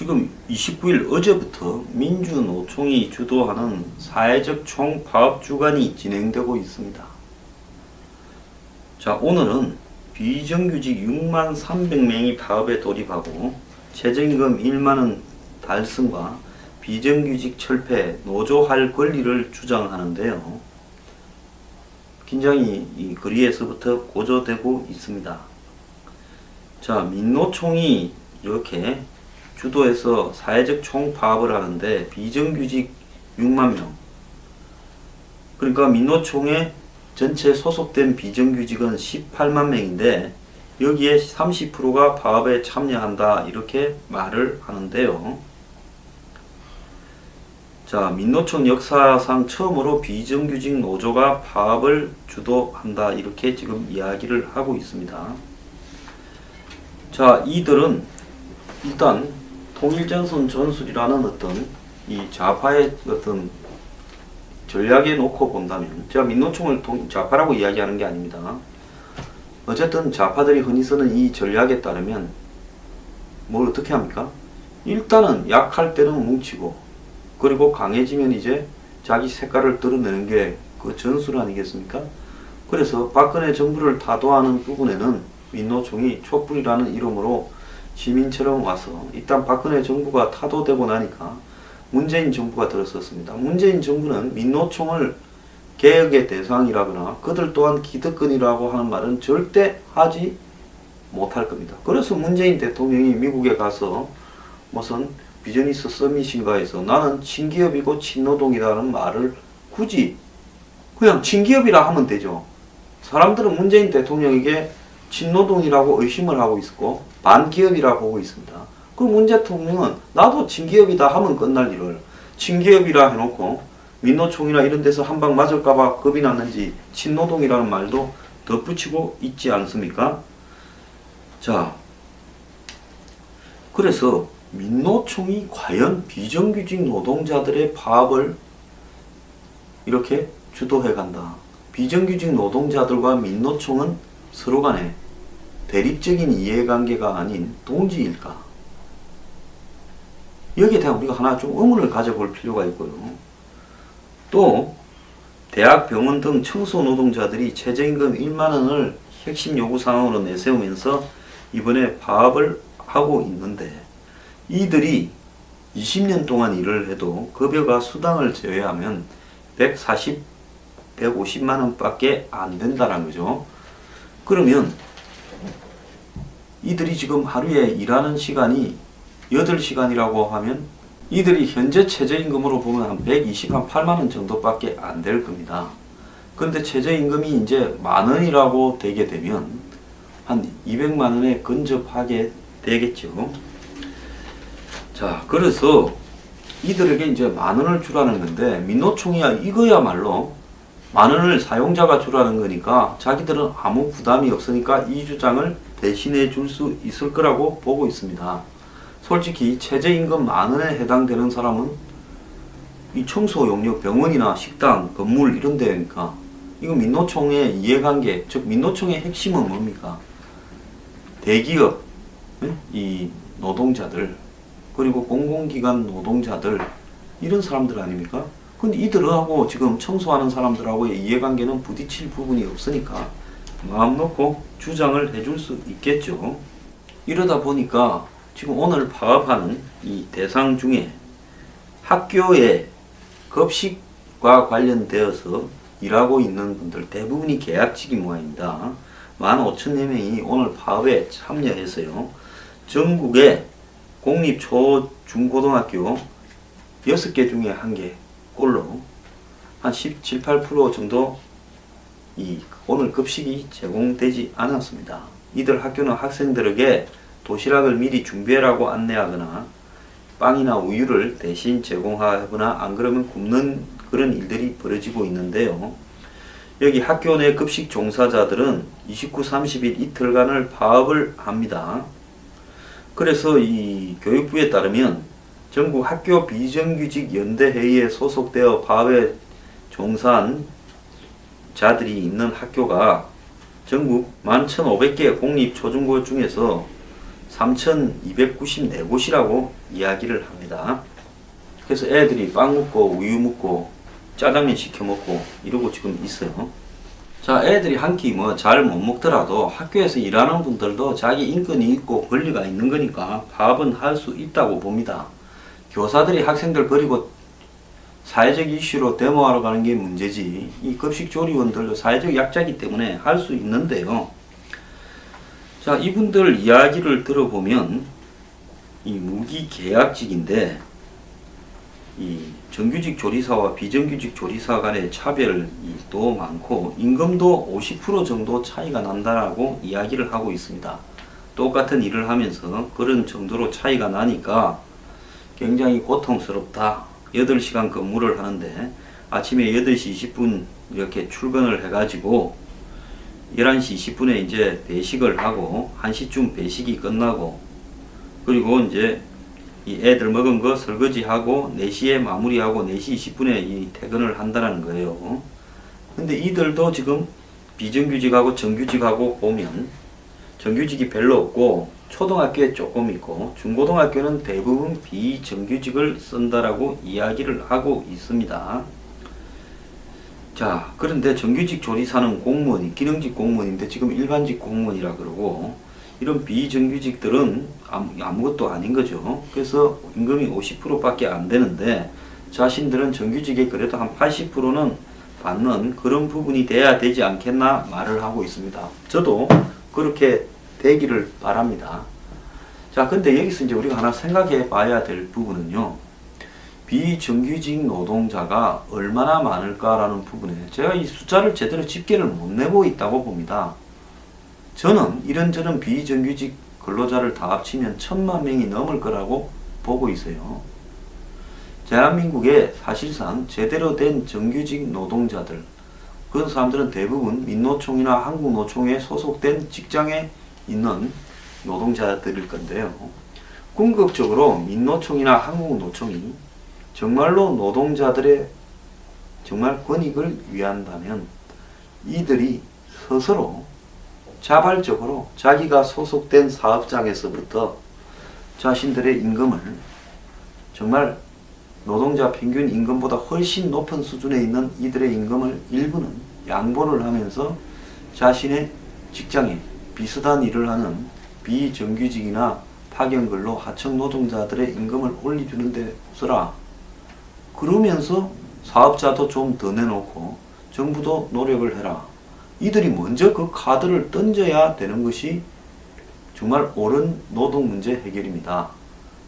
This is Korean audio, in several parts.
지금 29일 어제부터 민주노총이 주도하는 사회적 총파업 주간이 진행되고 있습니다. 자, 오늘은 비정규직 6만 300명이 파업에 돌입하고 최저임금 1만원 달성과 비정규직 철폐, 노조할 권리를 주장하는데요. 긴장이 이 거리에서부터 고조되고 있습니다. 자, 민노총이 이렇게 주도해서 사회적 총파업을 하는데 비정규직 6만 명, 그러니까 민노총에 전체 소속된 비정규직은 18만 명인데 여기에 30%가 파업에 참여한다 이렇게 말을 하는데요. 자, 민노총 역사상 처음으로 비정규직 노조가 파업을 주도한다 이렇게 지금 이야기를 하고 있습니다. 자, 이들은 일단 통일전선 전술이라는 어떤 이 좌파의 어떤 전략에 놓고 본다면, 제가 민노총을 좌파라고 이야기하는 게 아닙니다. 어쨌든 좌파들이 흔히 쓰는 이 전략에 따르면 뭘 어떻게 합니까? 일단은 약할 때는 뭉치고, 그리고 강해지면 이제 자기 색깔을 드러내는 게 그 전술 아니겠습니까? 그래서 박근혜 정부를 타도하는 부분에는 민노총이 촛불이라는 이름으로 시민처럼 와서 일단 박근혜 정부가 타도되고 나니까 문재인 정부가 들었었습니다. 문재인 정부는 민노총을 개혁의 대상이라거나 그들 또한 기득권이라고 하는 말은 절대 하지 못할 겁니다. 그래서 문재인 대통령이 미국에 가서 무슨 비즈니스 서밋인가에서 나는 친기업이고 친노동이라는 말을 굳이 그냥 친기업이라 하면 되죠. 사람들은 문재인 대통령에게 친노동이라고 의심을 하고 있었고 반기업이라 보고 있습니다. 그럼 문 대통령은 나도 친기업이다 하면 끝날 일을 친기업이라 해놓고 민노총이나 이런 데서 한 방 맞을까봐 겁이 났는지 친노동이라는 말도 덧붙이고 있지 않습니까? 자, 그래서 민노총이 과연 비정규직 노동자들의 파업을 이렇게 주도해 간다. 비정규직 노동자들과 민노총은 서로 간에 대립적인 이해관계가 아닌 동지일까? 여기에 대한 우리가 하나 좀 의문을 가져볼 필요가 있고요. 또 대학, 병원 등 청소노동자들이 최저임금 1만원을 핵심 요구사항으로 내세우면서 이번에 파업을 하고 있는데 이들이 20년 동안 일을 해도 급여가 수당을 제외하면 150만원 밖에 안 된다는 거죠. 그러면 이들이 지금 하루에 일하는 시간이 8시간이라고 하면 이들이 현재 최저임금으로 보면 한 128만원 정도밖에 안 될 겁니다. 그런데 최저임금이 이제 만원이라고 되게 되면 한 200만원에 근접하게 되겠죠. 자, 그래서 이들에게 이제 만원을 주라는 건데 민노총이야 이거야말로 만원을 사용자가 주라는 거니까 자기들은 아무 부담이 없으니까 이 주장을 대신해 줄 수 있을 거라고 보고 있습니다. 솔직히 최저임금 만원에 해당되는 사람은 이 청소 용역 병원이나 식당, 건물 이런 데니까 이거 민노총의 이해관계, 즉 민노총의 핵심은 뭡니까? 대기업, 이 노동자들, 그리고 공공기관 노동자들 이런 사람들 아닙니까? 근데 이들하고 지금 청소하는 사람들하고의 이해관계는 부딪힐 부분이 없으니까 마음 놓고 주장을 해줄 수 있겠죠. 이러다 보니까 지금 오늘 파업하는 이 대상 중에 학교에 급식과 관련되어서 일하고 있는 분들 대부분이 계약직인 모양입니다. 15,000여 명이 오늘 파업에 참여해서요. 전국에 공립 초, 중, 고등학교 6개 중에 1개 꼴로 한 17, 8% 정도 이 오늘 급식이 제공되지 않았습니다. 이들 학교는 학생들에게 도시락을 미리 준비하라고 안내하거나 빵이나 우유를 대신 제공하거나 안 그러면 굶는 그런 일들이 벌어지고 있는데요. 여기 학교 내 급식 종사자들은 29, 30일 이틀간을 파업을 합니다. 그래서 이 교육부에 따르면 전국 학교 비정규직 연대회의에 소속되어 파업에 종사한 자들이 있는 학교가 전국 11,500개 공립 초중고 중에서 3,294곳이라고 이야기를 합니다. 그래서 애들이 빵 먹고 우유 먹고 짜장면 시켜 먹고 이러고 지금 있어요. 자, 애들이 한 끼 뭐 잘 못 먹더라도 학교에서 일하는 분들도 자기 인권이 있고 권리가 있는 거니까 파업은 할 수 있다고 봅니다. 교사들이 학생들 버리고 사회적 이슈로 데모하러 가는 게 문제지, 이 급식조리원들도 사회적 약자이기 때문에 할 수 있는데요. 자, 이분들 이야기를 들어보면 이 무기계약직인데 이 정규직 조리사와 비정규직 조리사 간의 차별도 많고 임금도 50% 정도 차이가 난다라고 이야기를 하고 있습니다. 똑같은 일을 하면서 그런 정도로 차이가 나니까 굉장히 고통스럽다. 8시간 근무를 하는데 아침에 8시 20분 이렇게 출근을 해가지고 11시 20분에 이제 배식을 하고 1시쯤 배식이 끝나고 그리고 이제 이 애들 먹은 거 설거지하고 4시에 마무리하고 4시 20분에 이 퇴근을 한다는 거예요. 근데 이들도 지금 비정규직하고 정규직하고 보면 정규직이 별로 없고 초등학교에 조금 있고 중고등학교는 대부분 비정규직을 쓴다라고 이야기를 하고 있습니다. 자, 그런데 정규직 조리사는 공무원이 기능직 공무원인데 지금 일반직 공무원이라 그러고 이런 비정규직들은 아무것도 아닌 거죠. 그래서 임금이 50%밖에 안 되는데 자신들은 정규직에 그래도 한 80%는 받는 그런 부분이 돼야 되지 않겠나 말을 하고 있습니다. 저도 그렇게 되기를 바랍니다. 자, 근데 여기서 이제 우리가 하나 생각해 봐야 될 부분은요. 비정규직 노동자가 얼마나 많을까라는 부분에 제가 이 숫자를 제대로 집계를 못 내고 있다고 봅니다. 저는 이런저런 비정규직 근로자를 다 합치면 1,000만 명이 넘을 거라고 보고 있어요. 대한민국에 사실상 제대로 된 정규직 노동자들, 그런 사람들은 대부분 민노총이나 한국노총에 소속된 직장에 있는 노동자들일 건데요. 궁극적으로 민노총이나 한국노총이 정말로 노동자들의 정말 권익을 위한다면 이들이 스스로 자발적으로 자기가 소속된 사업장에서부터 자신들의 임금을 정말 노동자 평균 임금보다 훨씬 높은 수준에 있는 이들의 임금을 일부는 양보를 하면서 자신의 직장에 비슷한 일을 하는 비정규직이나 파견근로 하청 노동자들의 임금을 올려주는 데 쓰라. 그러면서 사업자도 좀 더 내놓고 정부도 노력을 해라. 이들이 먼저 그 카드를 던져야 되는 것이 정말 옳은 노동 문제 해결입니다.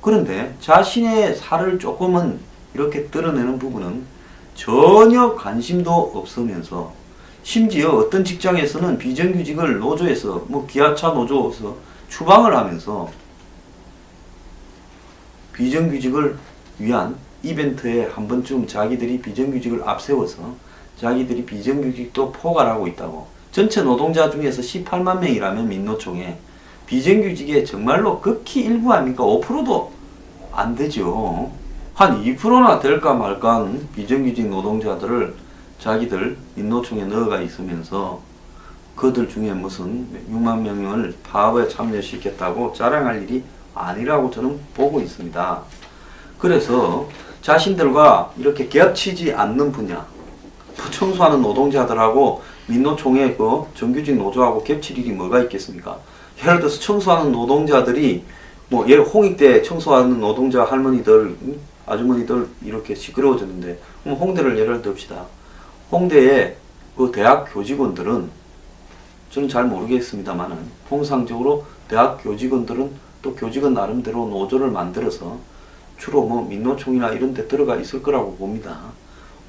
그런데 자신의 살을 조금은 이렇게 드러내는 부분은 전혀 관심도 없으면서 심지어 어떤 직장에서는 비정규직을 노조에서 기아차 노조에서 추방을 하면서 비정규직을 위한 이벤트에 한 번쯤 자기들이 비정규직을 앞세워서 자기들이 비정규직도 포괄하고 있다고. 전체 노동자 중에서 18만 명이라면 민노총에 비정규직에 정말로 극히 일부 아닙니까? 5%도 안 되죠. 한 2%나 될까 말까 한 비정규직 노동자들을 자기들 민노총에 넣어가 있으면서 그들 중에 무슨 6만 명을 파업에 참여시켰다고 자랑할 일이 아니라고 저는 보고 있습니다. 그래서 자신들과 이렇게 겹치지 않는 분야, 청소하는 노동자들하고 민노총의 그 정규직 노조하고 겹칠 일이 뭐가 있겠습니까? 예를 들어서 청소하는 노동자들이 홍익대 청소하는 노동자 할머니들, 아주머니들 이렇게 시끄러워졌는데 홍대를 예를 듭시다. 홍대의 그 대학 교직원들은 저는 잘 모르겠습니다만은 통상적으로 대학 교직원들은 또 교직원 나름대로 노조를 만들어서 주로 민노총이나 이런 데 들어가 있을 거라고 봅니다.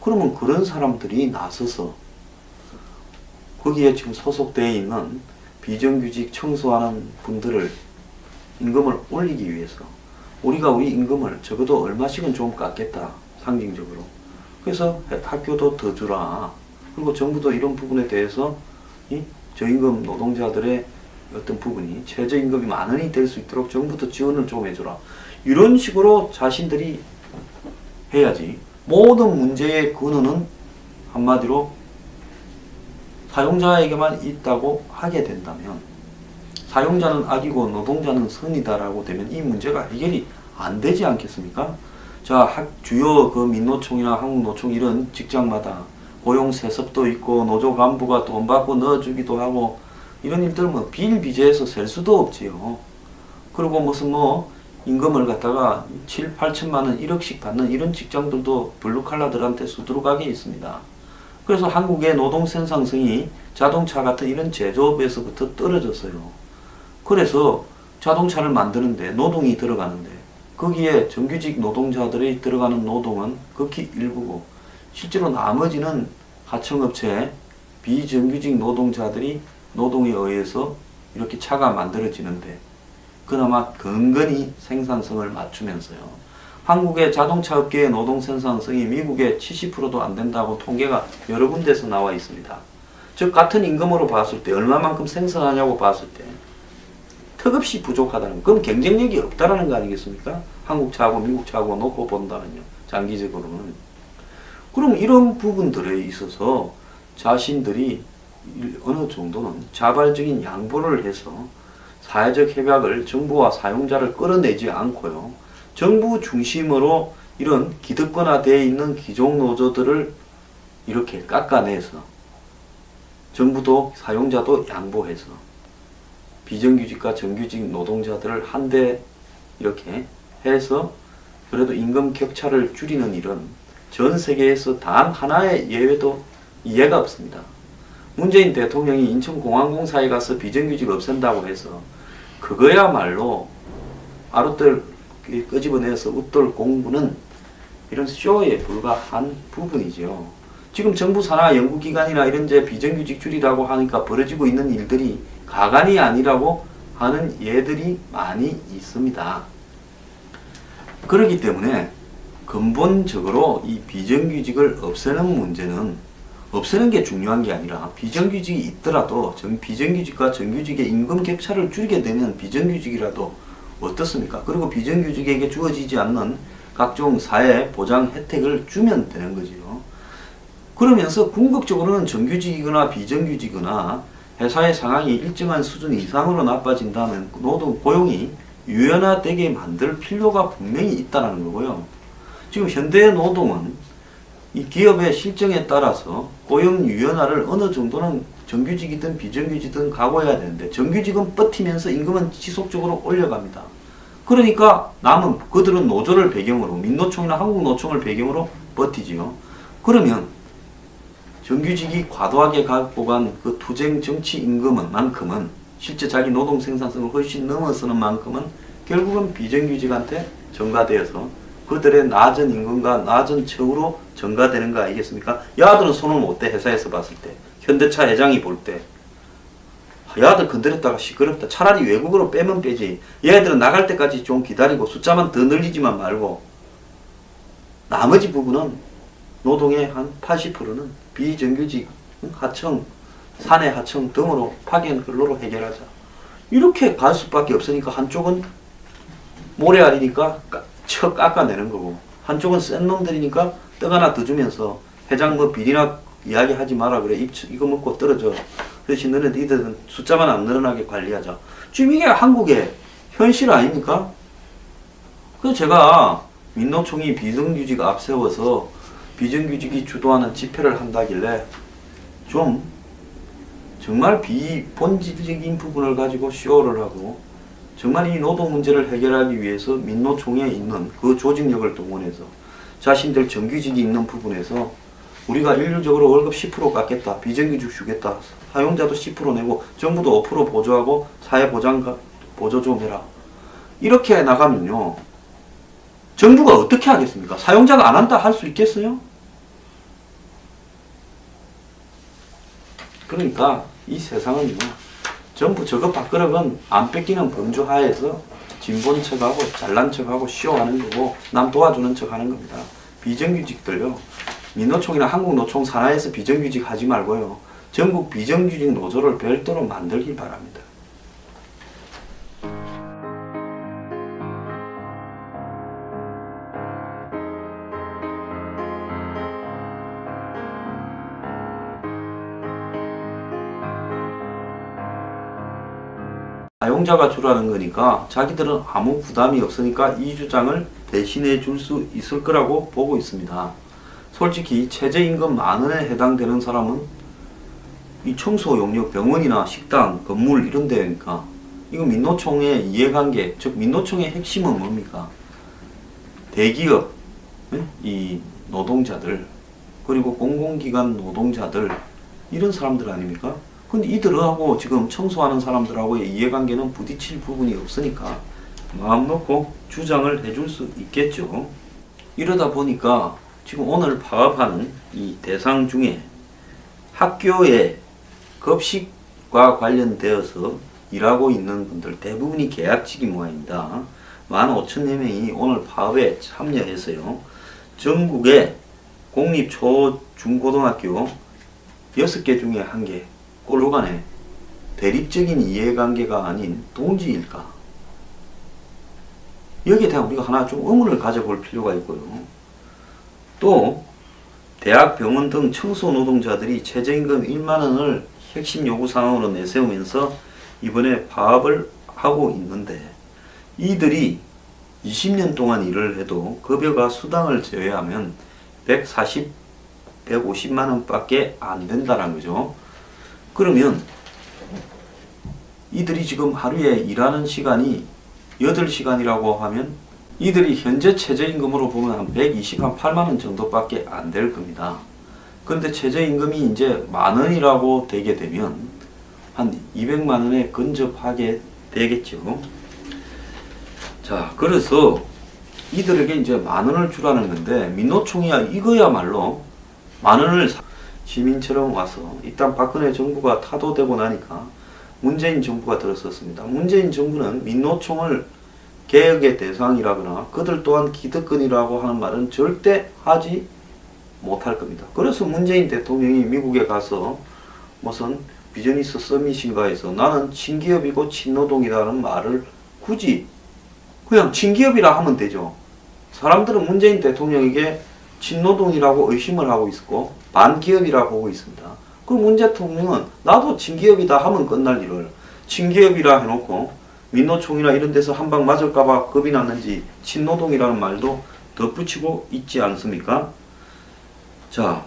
그러면 그런 사람들이 나서서 거기에 지금 소속되어 있는 비정규직 청소하는 분들을 임금을 올리기 위해서 우리가 우리 임금을 적어도 얼마씩은 좀 깎겠다, 상징적으로. 그래서 학교도 더 주라. 그리고 정부도 이런 부분에 대해서 이 저임금 노동자들의 어떤 부분이 최저임금이 10,000원이 될 수 있도록 정부도 지원을 좀 해주라. 이런 식으로 자신들이 해야지. 모든 문제의 근원은 한마디로 사용자에게만 있다고 하게 된다면 사용자는 악이고 노동자는 선이다라고 되면 이 문제가 해결이 안 되지 않겠습니까? 자, 주요 그 민노총이나 한국노총 이런 직장마다 고용 세습도 있고 노조 간부가 돈 받고 넣어주기도 하고 이런 일들 뭐 비일비재해서 셀 수도 없지요. 그리고 무슨 뭐 임금을 갖다가 7, 8천만 원, 1억씩 받는 이런 직장들도 블루칼라들한테 수두룩하게 있습니다. 그래서 한국의 노동 생산성이 자동차 같은 이런 제조업에서부터 떨어졌어요. 그래서 자동차를 만드는데 노동이 들어가는데 거기에 정규직 노동자들이 들어가는 노동은 극히 일부고 실제로 나머지는 하청업체 비정규직 노동자들이 노동에 의해서 이렇게 차가 만들어지는데 그나마 근근히 생산성을 맞추면서요. 한국의 자동차 업계의 노동 생산성이 미국의 70%도 안 된다고 통계가 여러 군데서 나와 있습니다. 즉 같은 임금으로 봤을 때 얼마만큼 생산하냐고 봤을 때 턱없이 부족하다는, 그럼 경쟁력이 없다라는 거 아니겠습니까? 한국 차하고 미국 차하고 놓고 본다면요. 장기적으로는. 그럼 이런 부분들에 있어서 자신들이 어느 정도는 자발적인 양보를 해서 사회적 협약을 정부와 사용자를 끌어내지 않고요. 정부 중심으로 이런 기득권화되어 있는 기존 노조들을 이렇게 깎아내서 정부도 사용자도 양보해서 비정규직과 정규직 노동자들을 한데 이렇게 해서 그래도 임금 격차를 줄이는 일은 전 세계에서 단 하나의 예외도 이해가 없습니다. 문재인 대통령이 인천공항공사에 가서 비정규직 없앤다고 해서 그거야말로 아루떨 끄집어내서 웃돌 공부는 이런 쇼에 불과한 부분이죠. 지금 정부 산하 연구기관이나 이런 데 비정규직 줄이라고 하니까 벌어지고 있는 일들이 가관이 아니라고 하는 예들이 많이 있습니다. 그렇기 때문에 근본적으로 이 비정규직을 없애는 문제는 없애는 게 중요한 게 아니라 비정규직이 있더라도 비정규직과 정규직의 임금 격차를 줄이게 되면 비정규직이라도 어떻습니까? 그리고 비정규직에게 주어지지 않는 각종 사회 보장 혜택을 주면 되는 거지요. 그러면서 궁극적으로는 정규직이거나 비정규직이거나 회사의 상황이 일정한 수준 이상으로 나빠진다면 노동 고용이 유연화되게 만들 필요가 분명히 있다는 거고요. 지금 현대의 노동은 이 기업의 실정에 따라서 고용 유연화를 어느 정도는 정규직이든 비정규직이든 각오해야 되는데 정규직은 버티면서 임금은 지속적으로 올려갑니다. 그러니까 남은 그들은 노조를 배경으로 민노총이나 한국노총을 배경으로 버티지요. 그러면 정규직이 과도하게 갖고 간 그 투쟁 정치 임금만큼은 실제 자기 노동 생산성을 훨씬 넘어서는 만큼은 결국은 비정규직한테 전가되어서 그들의 낮은 임금과 낮은 처우로 전가되는 거 아니겠습니까? 야들은 손을 못 대, 회사에서 봤을 때. 현대차 회장이 볼 때. 야들 건드렸다가 시끄럽다. 차라리 외국으로 빼면 빼지. 얘들은 나갈 때까지 좀 기다리고 숫자만 더 늘리지만 말고 나머지 부분은 노동의 한 80%는 비정규직, 하청, 사내 하청 등으로 파견 근로로 해결하자. 이렇게 갈 수밖에 없으니까 한쪽은 모래알이니까 쳐 깎아내는 거고 한쪽은 센 놈들이니까 떡 하나 더 주면서 회장 뭐 비리나 이야기하지 마라 그래. 이거 먹고 떨어져. 그렇지 너네들 이들은 숫자만 안 늘어나게 관리하자. 지금 이게 한국의 현실 아닙니까? 그래서 제가 민노총이 비정규직 앞세워서 비정규직이 주도하는 집회를 한다길래 좀 정말 비본질적인 부분을 가지고 쇼를 하고 정말 이 노동 문제를 해결하기 위해서 민노총에 있는 그 조직력을 동원해서 자신들 정규직이 있는 부분에서 우리가 일률적으로 월급 10% 깎겠다. 비정규직 주겠다. 사용자도 10% 내고 정부도 5% 보조하고 사회보장 보조 좀 해라. 이렇게 나가면요. 정부가 어떻게 하겠습니까? 사용자가 안 한다 할 수 있겠어요? 그러니까 이 세상은요. 전부 저것 밥그릇은 안 뺏기는 범주 하에서 진본 척하고 잘난 척하고 쇼하는 거고 남 도와주는 척 하는 겁니다. 비정규직들요. 민노총이나 한국노총 산하에서 비정규직 하지 말고요. 전국 비정규직 노조를 별도로 만들길 바랍니다. 사용자가 주라는 거니까 자기들은 아무 부담이 없으니까 이 주장을 대신해 줄 수 있을 거라고 보고 있습니다. 솔직히 최저임금 10,000원에 해당되는 사람은 이 청소 용역 병원이나 식당, 건물 이런 데니까 이거 민노총의 이해관계, 즉 민노총의 핵심은 뭡니까? 대기업, 이 노동자들, 그리고 공공기관 노동자들, 이런 사람들 아닙니까? 근데 이들하고 지금 청소하는 사람들하고의 이해관계는 부딪힐 부분이 없으니까 마음 놓고 주장을 해줄 수 있겠죠. 이러다 보니까 지금 오늘 파업하는 이 대상 중에 학교에 급식과 관련되어서 일하고 있는 분들 대부분이 계약직인 모양입니다. 15,000여 명이 오늘 파업에 참여해서요. 전국의 공립 초, 중, 고등학교 6개 중에 1개 꼴로 간에 대립적인 이해관계가 아닌 동지일까? 여기에 대한 우리가 하나 좀 의문을 가져볼 필요가 있고요. 또 대학, 병원 등 청소 노동자들이 최저임금 10,000원을 핵심 요구사항으로 내세우면서 이번에 파업을 하고 있는데 이들이 20년 동안 일을 해도 급여가 수당을 제외하면 150만 원밖에 안 된다는 거죠. 그러면 이들이 지금 하루에 일하는 시간이 8시간이라고 하면 이들이 현재 최저임금으로 보면 한 8만 원 정도밖에 안 될 겁니다. 그런데 최저임금이 이제 10,000원이라고 되게 되면 한 200만 원에 근접하게 되겠죠. 자, 그래서 이들에게 이제 10,000원을 주라는 건데 민노총이야 이거야말로 10,000원을 시민처럼 와서 일단 박근혜 정부가 타도되고 나니까 문재인 정부가 들어섰습니다. 문재인 정부는 민노총을 개혁의 대상이라거나 그들 또한 기득권이라고 하는 말은 절대 하지 못할 겁니다. 그래서 문재인 대통령이 미국에 가서 무슨 비즈니스 서밋인가에서 나는 친기업이고 친노동이라는 말을 굳이 그냥 친기업이라 하면 되죠. 사람들은 문재인 대통령에게 친노동이라고 의심을 하고 있었고 반기업이라 보고 있습니다. 그럼 문재인 대통령은 나도 친기업이다 하면 끝날 일을 친기업이라 해놓고 민노총이나 이런 데서 한 방 맞을까봐 겁이 났는지 친노동이라는 말도 덧붙이고 있지 않습니까? 자,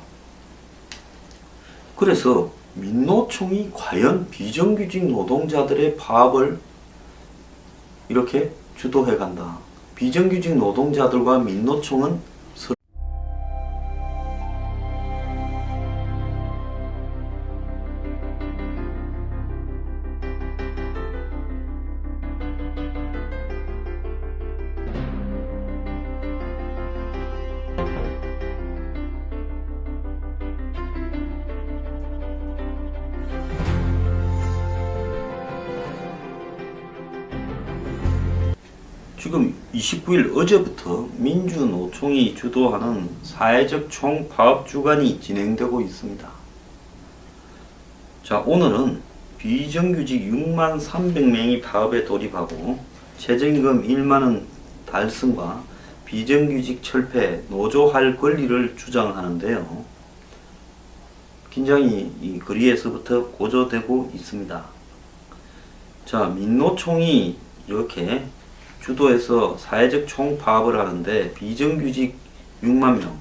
그래서 민노총이 과연 비정규직 노동자들의 파업을 이렇게 주도해 간다. 비정규직 노동자들과 민노총은 지금 29일 어제부터 민주노총이 주도하는 사회적 총파업 주간이 진행되고 있습니다. 자, 오늘은 비정규직 63,300명이 파업에 돌입하고 최저임금 10,000원 달성과 비정규직 철폐, 노조할 권리를 주장하는데요. 긴장이 이 거리에서부터 고조되고 있습니다. 자, 민노총이 이렇게 주도해서 사회적 총파업을 하는데 비정규직 6만 명,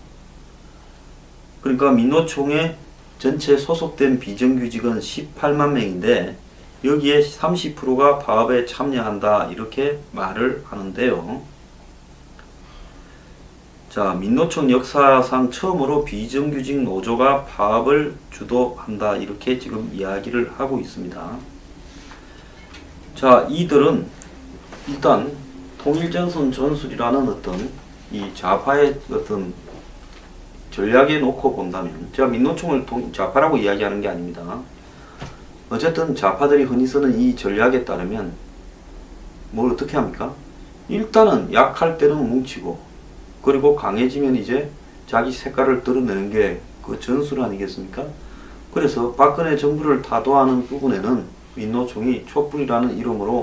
그러니까 민노총에 전체 소속된 비정규직은 18만 명인데 여기에 30%가 파업에 참여한다 이렇게 말을 하는데요. 자, 민노총 역사상 처음으로 비정규직 노조가 파업을 주도한다 이렇게 지금 이야기를 하고 있습니다. 자, 이들은 일단 통일전선 전술이라는 어떤 이 좌파의 어떤 전략에 놓고 본다면, 제가 민노총을 좌파라고 이야기하는 게 아닙니다. 어쨌든 좌파들이 흔히 쓰는 이 전략에 따르면 뭘 어떻게 합니까? 일단은 약할 때는 뭉치고 그리고 강해지면 이제 자기 색깔을 드러내는 게 그 전술 아니겠습니까? 그래서 박근혜 정부를 타도하는 부분에는 민노총이 촛불이라는 이름으로